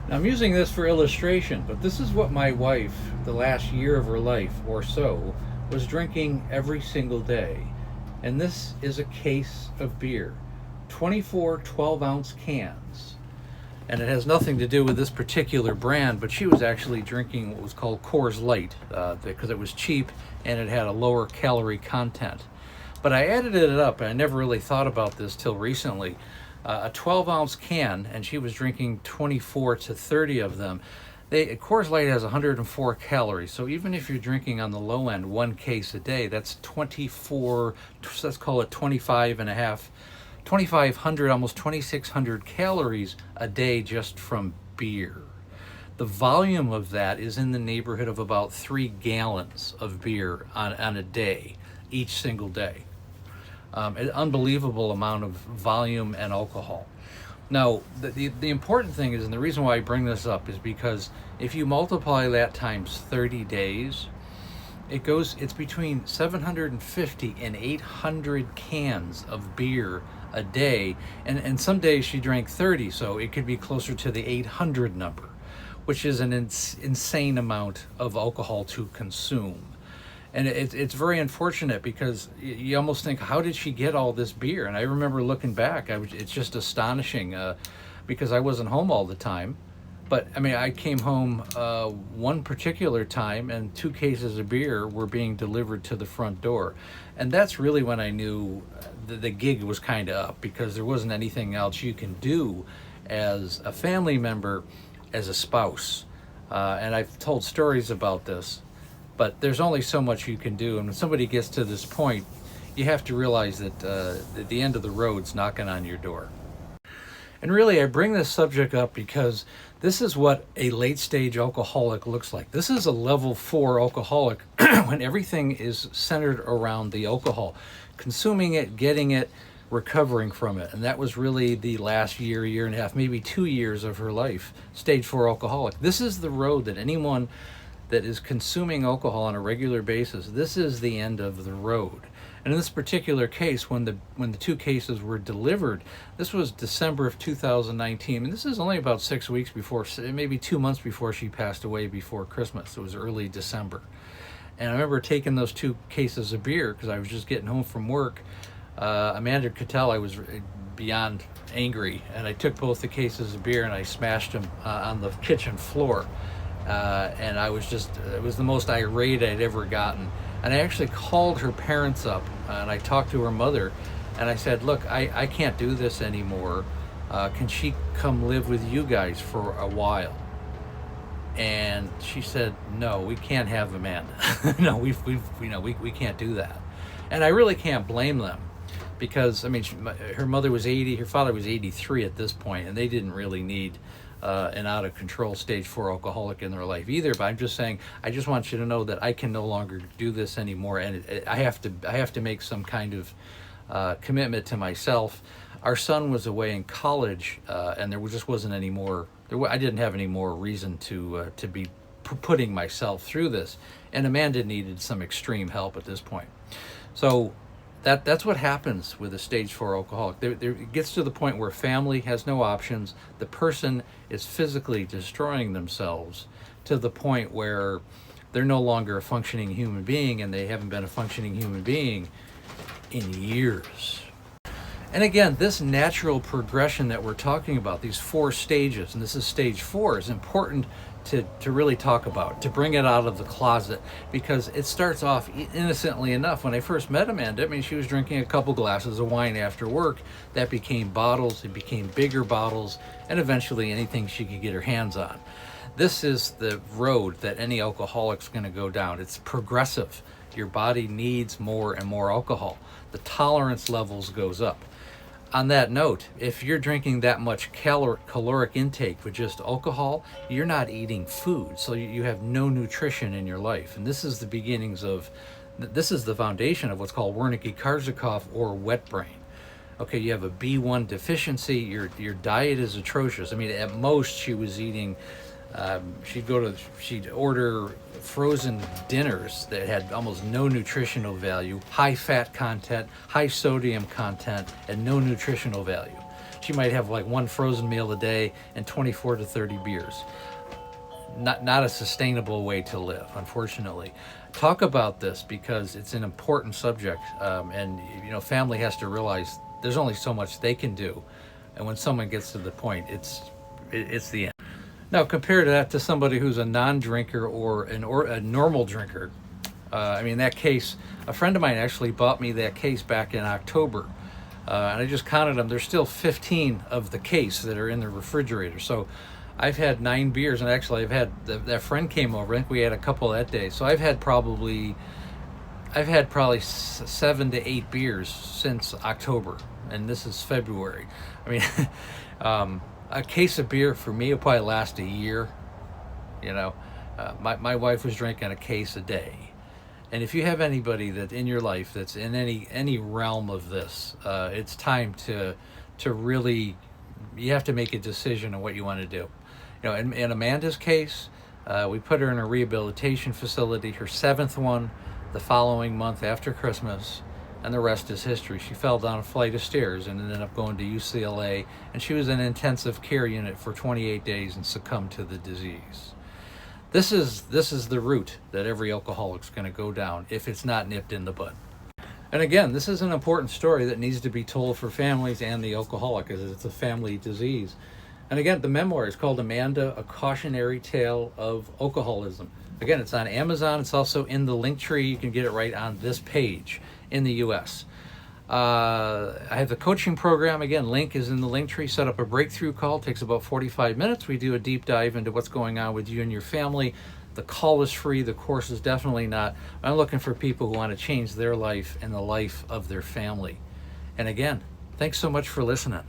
Now, I'm using this for illustration, but this is what my wife, the last year of her life or so, was drinking every single day. And this is a case of beer, 24 12-ounce cans. And it has nothing to do with this particular brand, but she was actually drinking what was called Coors Light because it was cheap and it had a lower calorie content. But I added it up, and I never really thought about this till recently. A 12-ounce can, and she was drinking 24 to 30 of them. Coors Light has 104 calories, so even if you're drinking on the low end one case a day, that's 24, let's call it 25 and a half, 2,500, almost 2,600 calories a day just from beer. The volume of that is in the neighborhood of about 3 gallons of beer on a day, each single day. An unbelievable amount of volume and alcohol. Now, the important thing is, and the reason why I bring this up is because if you multiply that times 30 days, it's between 750 and 800 cans of beer a day. And some days she drank 30, so it could be closer to the 800 number, which is an insane amount of alcohol to consume. And it's very unfortunate because you almost think, how did she get all this beer? And I remember looking back, it's just astonishing because I wasn't home all the time. But I mean, I came home one particular time and 2 cases of beer were being delivered to the front door. And that's really when I knew the gig was kind of up, because there wasn't anything else you can do as a family member, as a spouse. And I've told stories about this. But there's only so much you can do, and when somebody gets to this point, you have to realize that the end of the road's knocking on your door. And really, I bring this subject up because this is what a late-stage alcoholic looks like. This is a level 4 alcoholic when everything is centered around the alcohol, consuming it, getting it, recovering from it. And that was really the last year, year and a half, maybe 2 years of her life, stage 4 alcoholic. This is the road that anyone that is consuming alcohol on a regular basis, this is the end of the road. And in this particular case, when the 2 cases were delivered, this was December of 2019, and this is only about 6 weeks before, maybe 2 months before she passed away, before Christmas. It was early December. And I remember taking those 2 cases of beer because I was just getting home from work. Amanda could tell I was beyond angry, and I took both the cases of beer and I smashed them on the kitchen floor. And it was the most irate I'd ever gotten. And I actually called her parents up and I talked to her mother and I said, look, I can't do this anymore. Can she come live with you guys for a while? And she said, no, we can't have Amanda. No, we can't do that. And I really can't blame them because, I mean, her mother was 80, her father was 83 at this point, and they didn't really need an out-of-control stage 4 alcoholic in their life either. But I'm just saying, I just want you to know that I can no longer do this anymore, and I have to make some kind of commitment to myself. Our son was away in college, and there just wasn't any more. I didn't have any more reason to be putting myself through this, and Amanda needed some extreme help at this point. So that's what happens with a stage 4 alcoholic. It gets to the point where family has no options. The person is physically destroying themselves to the point where they're no longer a functioning human being, and they haven't been a functioning human being in years. And again, this natural progression that we're talking about, these 4 stages, and this is stage 4, is important to really talk about, to bring it out of the closet, because it starts off innocently enough. When I first met Amanda, I mean, she was drinking a couple glasses of wine after work. That became bottles, it became bigger bottles, and eventually anything she could get her hands on. This is the road that any alcoholic's going to go down. It's progressive. Your body needs more and more alcohol. The tolerance levels goes up. On that note, if you're drinking that much caloric intake with just alcohol, you're not eating food, so you have no nutrition in your life. And this is the foundation of what's called Wernicke-Korsakoff, or wet brain. Okay, you have a B1 deficiency, your diet is atrocious. I mean, at most she was eating, she'd order frozen dinners that had almost no nutritional value, high fat content, high sodium content, and no nutritional value. she might have like one frozen meal a day and 24 to 30 beers. Not a sustainable way to live, unfortunately. Talk about this because it's an important subject, and family has to realize there's only so much they can do, and when someone gets to the point, it's the end. Now compare that to somebody who's a non-drinker or a normal drinker. In that case, a friend of mine actually bought me that case back in October, and I just counted them. There's still 15 of the case that are in the refrigerator. So I've had 9 beers, and actually I've had that friend came over. I think we had a couple that day. So I've had probably 7 to 8 beers since October, and this is February. A case of beer for me will probably last a year. My wife was drinking a case a day. And if you have anybody that in your life that's in any realm of this, it's time to really, you have to make a decision on what you want to do. In Amanda's case, we put her in a rehabilitation facility, her 7th one, the following month after Christmas, and the rest is history. She fell down a flight of stairs and ended up going to UCLA, and she was in an intensive care unit for 28 days and succumbed to the disease. This is the route that every alcoholic's going to go down if it's not nipped in the bud. And again, this is an important story that needs to be told for families and the alcoholic, as it's a family disease. And again, the memoir is called Amanda, A Cautionary Tale of Alcoholism. Again, it's on Amazon. It's also in the link tree. You can get it right on this page in the U.S. I have the coaching program. Again, link is in the link tree. Set up a breakthrough call. It takes about 45 minutes. We do a deep dive into what's going on with you and your family. The call is free. The course is definitely not. I'm looking for people who want to change their life and the life of their family. And again, thanks so much for listening.